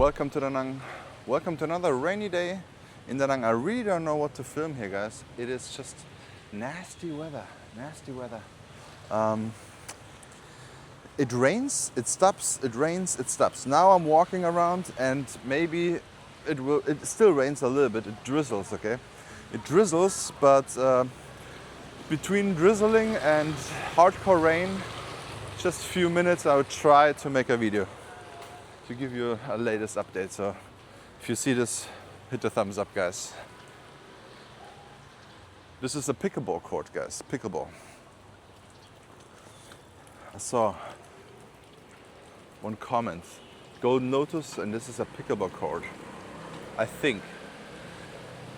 Welcome to Da Nang. Welcome to another rainy day in Da Nang. I really don't know what to film here, guys. It is just nasty weather, nasty weather. It rains, it stops, it rains, it stops. Now I'm walking around and maybe it still rains a little bit, it drizzles, okay? It drizzles, but between drizzling and hardcore rain, just a few minutes I would try to make a video to give you a latest update. So if you see this, hit the thumbs up, guys. This is a pickleball court, guys, pickleball. I saw one comment, Golden Lotus, and this is a pickleball court. I think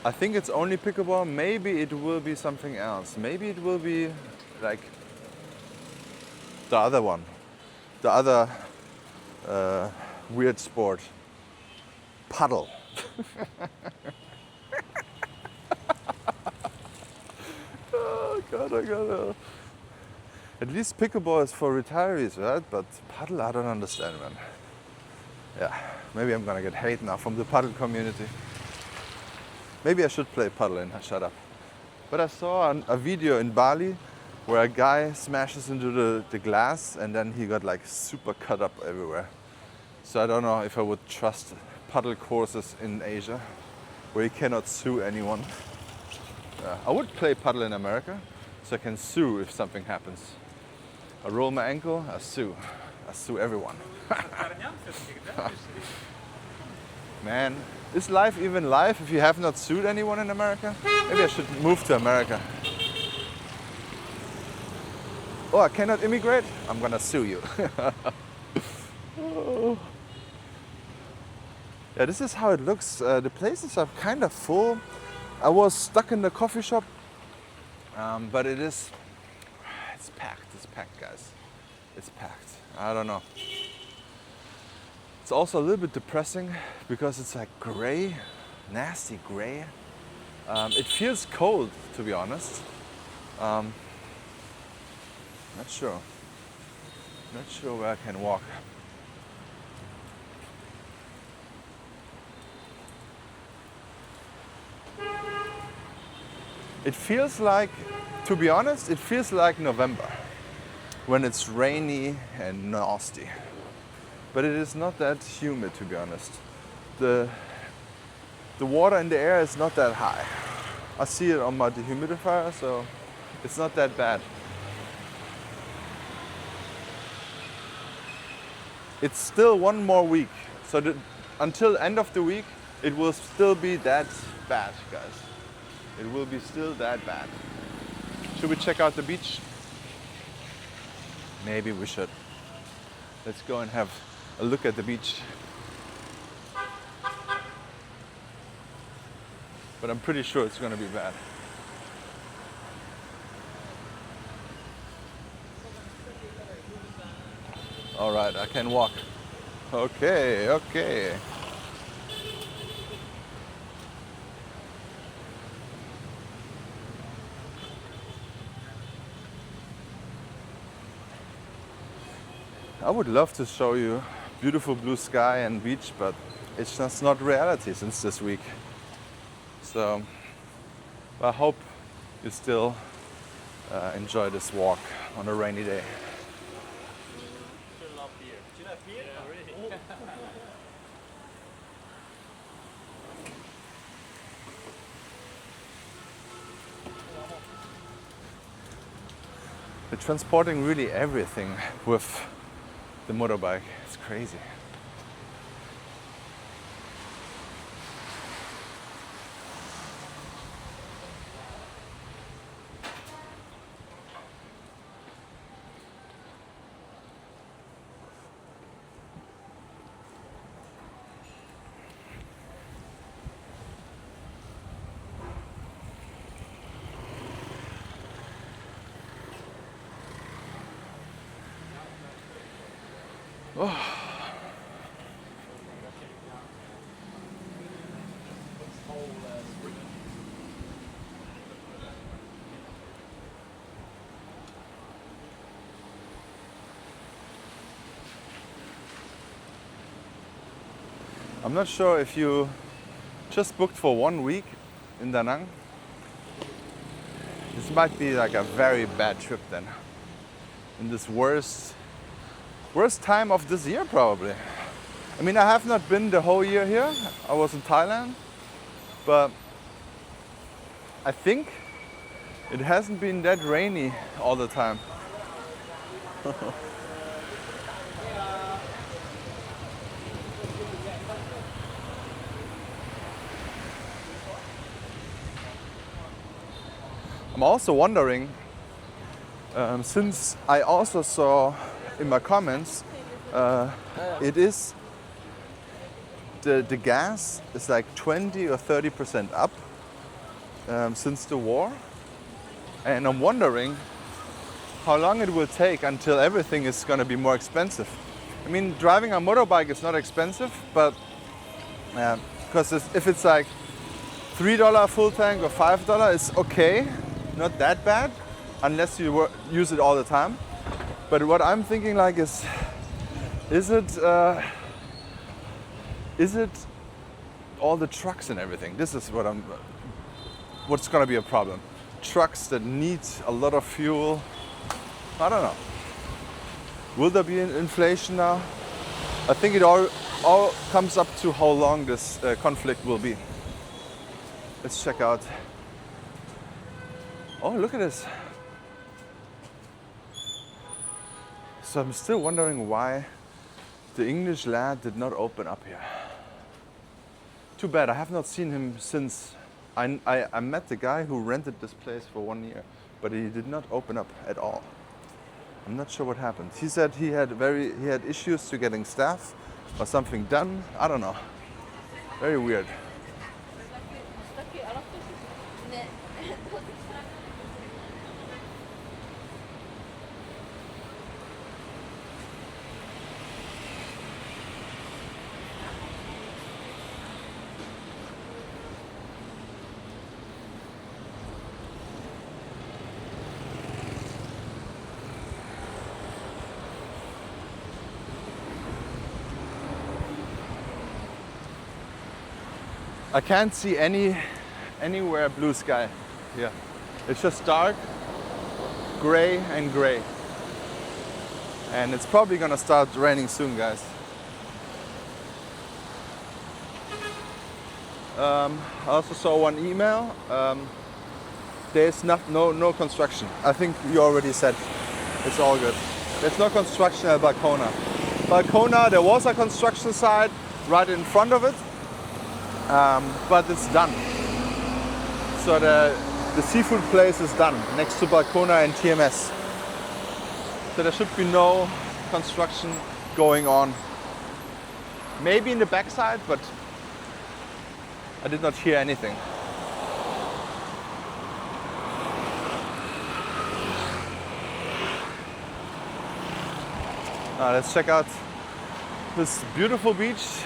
it's only pickleball. Maybe it will be something else. Maybe it will be like the other one, the other weird sport, paddle. Oh God, I gotta. At least pickleball is for retirees, right? But paddle, I don't understand, man. Yeah, maybe I'm gonna get hate now from the paddle community. Maybe I should play paddle and shut up. But I saw a video in Bali where a guy smashes into the glass and then he got like super cut up everywhere. So I don't know if I would trust paddle courses in Asia where you cannot sue anyone. I would play paddle in America so I can sue if something happens. I roll my ankle, I sue everyone. Man, is life even life if you have not sued anyone in America? Maybe I should move to America. Oh, I cannot immigrate? I'm gonna sue you. Oh. Yeah, this is how it looks. The places are kind of full. I was stuck in the coffee shop, but it's packed, guys. It's packed. I don't know. It's also a little bit depressing because it's like gray, nasty gray. It feels cold, to be honest. Not sure where I can walk. It feels like, to be honest, it feels like November when it's rainy and nasty. But it is not that humid, to be honest. The water in the air is not that high. I see it on my dehumidifier, so it's not that bad. It's still one more week, so until end of the week, it will still be that bad, guys. It will be still that bad. Should we check out the beach? Maybe we should. Let's go and have a look at the beach. But I'm pretty sure it's gonna be bad. All right, I can walk. Okay. I would love to show you beautiful blue sky and beach, but it's just not reality since this week. So I hope you still enjoy this walk on a rainy day. They're transporting really everything with the motorbike. It's crazy. Oh. I'm not sure if you just booked for 1 week in Da Nang. This might be like a very bad trip then. In this worst time of this year probably. I mean, I have not been the whole year here. I was in Thailand, but I think it hasn't been that rainy all the time. I'm also wondering, since I also saw in my comments, it is the gas is like 20 or 30% up since the war, and I'm wondering how long it will take until everything is going to be more expensive. I mean, driving a motorbike is not expensive, but because if it's like $3 full tank or $5, it's okay, not that bad, unless you use it all the time. But what I'm thinking like is it all the trucks and everything? This is what's going to be a problem. Trucks that need a lot of fuel. I don't know. Will there be an inflation now? I think it all comes up to how long this conflict will be. Let's check out. Oh, look at this. So I'm still wondering why the English lad did not open up here. Too bad, I have not seen him since I met the guy who rented this place for 1 year, but he did not open up at all. I'm not sure what happened. He said he had issues to getting staff or something done. I don't know. Very weird. I can't see anywhere blue sky here. It's just dark, gray and gray. And it's probably gonna start raining soon, guys. I also saw one email. There's no construction. I think you already said it's all good. There's no construction at Balcona. Balcona, there was a construction site right in front of it. But it's done. So the seafood place is done next to Balcona and TMS. So there should be no construction going on. Maybe in the backside, but I did not hear anything. Let's check out this beautiful beach.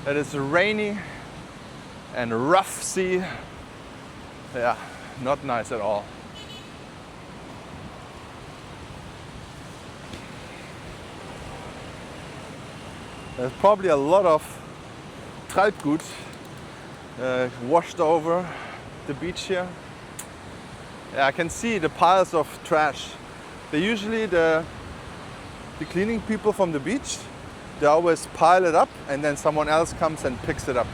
It is rainy and rough sea. Yeah, not nice at all. There's probably a lot of Treibgut washed over the beach here. Yeah, I can see the piles of trash. They usually, the cleaning people from the beach, they always pile it up and then someone else comes and picks it up.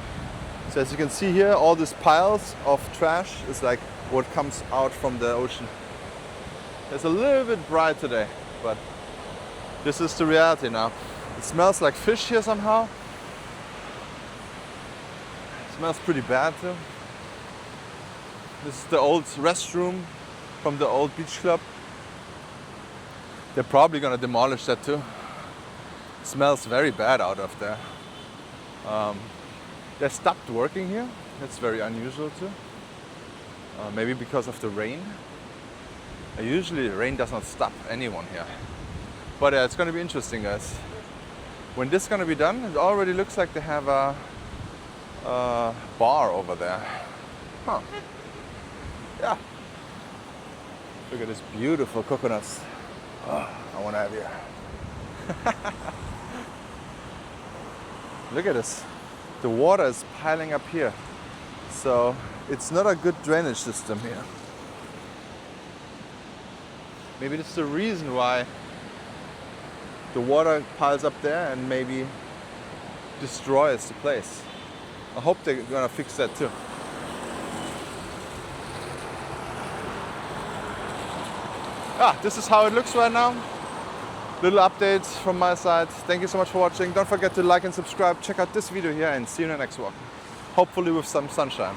So as you can see here, all these piles of trash is like what comes out from the ocean. It's a little bit bright today, but this is the reality now. It smells like fish here somehow. It smells pretty bad too. This is the old restroom from the old beach club. They're probably gonna demolish that too. Smells very bad out of there. They stopped working here. That's very unusual too. Maybe because of the rain. Usually the rain does not stop anyone here. But it's going to be interesting, guys. When this is going to be done, it already looks like they have a bar over there. Huh. Yeah. Look at this beautiful coconuts. Oh, I want to have you. Look at this. The water is piling up here. So it's not a good drainage system here. Maybe that's the reason why the water piles up there and maybe destroys the place. I hope they're gonna fix that too. This is how it looks right now. Little updates from my side. Thank you so much for watching. Don't forget to like and subscribe. Check out this video here and see you in the next one. Hopefully with some sunshine.